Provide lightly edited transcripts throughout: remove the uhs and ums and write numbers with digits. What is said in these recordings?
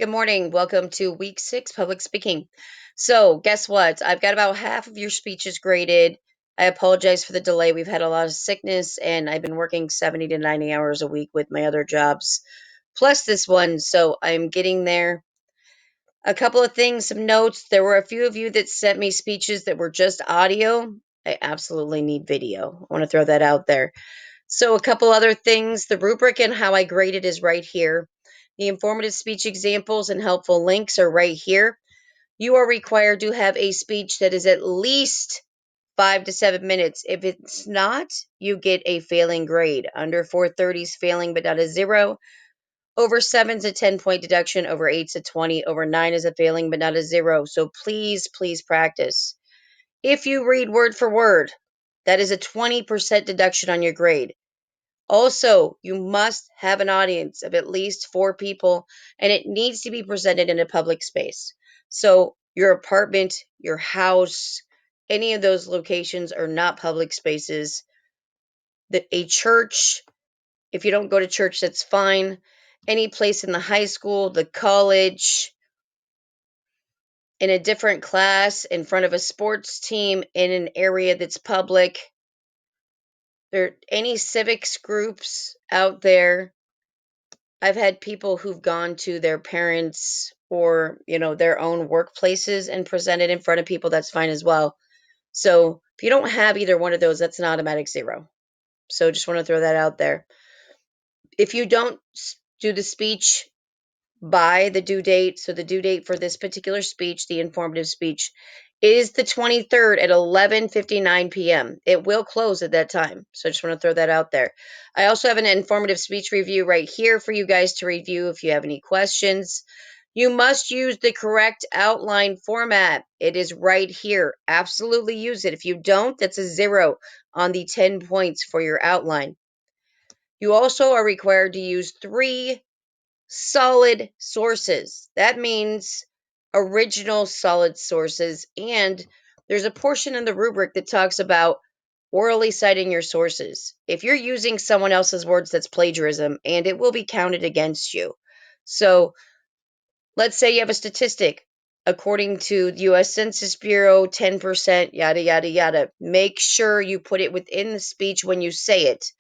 Good morning. Welcome to week 6 public speaking. So, guess what? I've got about half of your speeches graded. I apologize for the delay. We've had a lot of sickness, and I've been working 70 to 90 hours a week with my other jobs, plus this one. So, I'm getting there. A couple of things, some notes. There were a few of you that sent me speeches that were just audio. I absolutely need video. I want to throw that out there. So, a couple other things. The rubric and how I grade it is right here. The informative speech examples and helpful links are right here. You are required to have a speech that is at least 5 to 7 minutes. If it's not, you get a failing grade. Under 430 is failing, but not a zero. Over 7 is a 10-point deduction. Over 8 is a 20. Over 9 is a failing, but not a zero. So please, please practice. If you read word for word, that is a 20% deduction on your grade. Also, you must have an audience of at least 4 people, and it needs to be presented in a public space. So, your apartment, your house, any of those locations are not public spaces. A church, if you don't go to church, that's fine. Any place in the high school, the college, in a different class, in front of a sports team, in an area that's public. There any civics groups out there. I've had people who've gone to their parents or, their own workplaces and presented in front of people. That's fine as well. So if you don't have either one of those, that's an automatic zero. So just want to throw that out there. If you don't do the speech by the due date, so the due date for this particular speech, the informative speech, is the 23rd at 11:59 p.m. It will close at that time. So I just want to throw that out there. I also have an informative speech review right here for you guys to review if you have any questions. You must use the correct outline format. It is right here. Absolutely use it. If you don't, that's a zero on the 10 points for your outline. You also are required to use 3 solid sources. That means original solid sources. And there's a portion in the rubric that talks about orally citing your sources. If you're using someone else's words, that's plagiarism, and it will be counted against you. So let's say you have a statistic. According to the US Census Bureau, 10%, yada, yada, yada. Make sure you put it within the speech when you say it.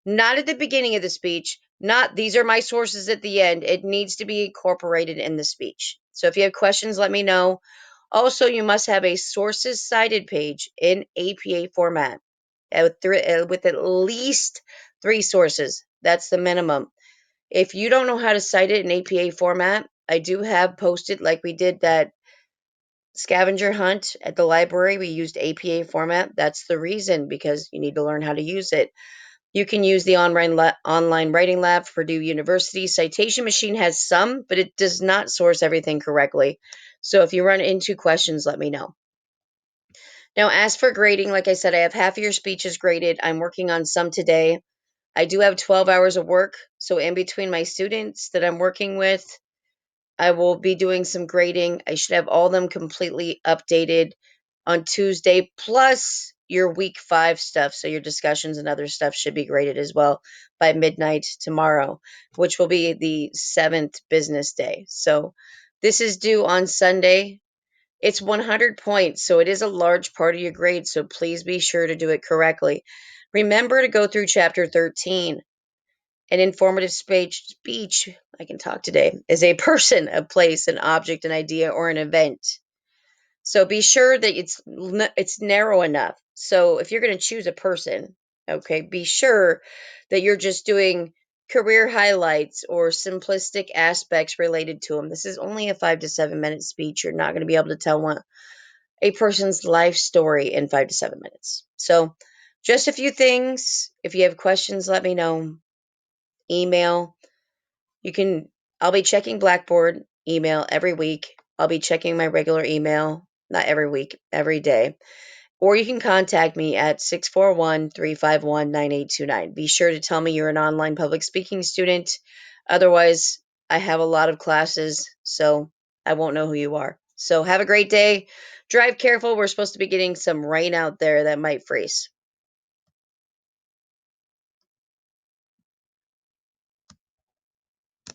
Not at the beginning of the speech, not these are my sources at the end. It needs to be incorporated in the speech. So if you have questions, let me know. Also, you must have a sources cited page in APA format with at least 3 sources. That's the minimum. If you don't know how to cite it in APA format, I do have posted, like we did that scavenger hunt at the library. We used APA format. That's the reason, because you need to learn how to use it. You can use the online writing lab for Purdue University. Citation Machine has some, but it does not source everything correctly. So if you run into questions, let me know. Now, as for grading, like I said, I have half of your speeches graded. I'm working on some today. I do have 12 hours of work. So in between my students that I'm working with, I will be doing some grading. I should have all of them completely updated on Tuesday, plus your week 5 stuff. So your discussions and other stuff should be graded as well by midnight tomorrow, which will be the 7th business day. So this is due on Sunday. It's 100 points, so it is a large part of your grade. So please be sure to do it correctly. Remember to go through chapter 13. An informative speech, I can talk today, is a person, a place, an object, an idea, or an event. So be sure that it's narrow enough. So if you're going to choose a person, okay, be sure that you're just doing career highlights or simplistic aspects related to them. This is only a 5 to 7 minute speech. You're not going to be able to tell a person's life story in 5 to 7 minutes. So just a few things. If you have questions, let me know. Email. You can, I'll be checking Blackboard email every week. I'll be checking my regular email, not every week, every day. Or you can contact me at 641-351-9829. Be sure to tell me you're an online public speaking student. Otherwise, I have a lot of classes, so I won't know who you are. So have a great day. Drive careful. We're supposed to be getting some rain out there that might freeze.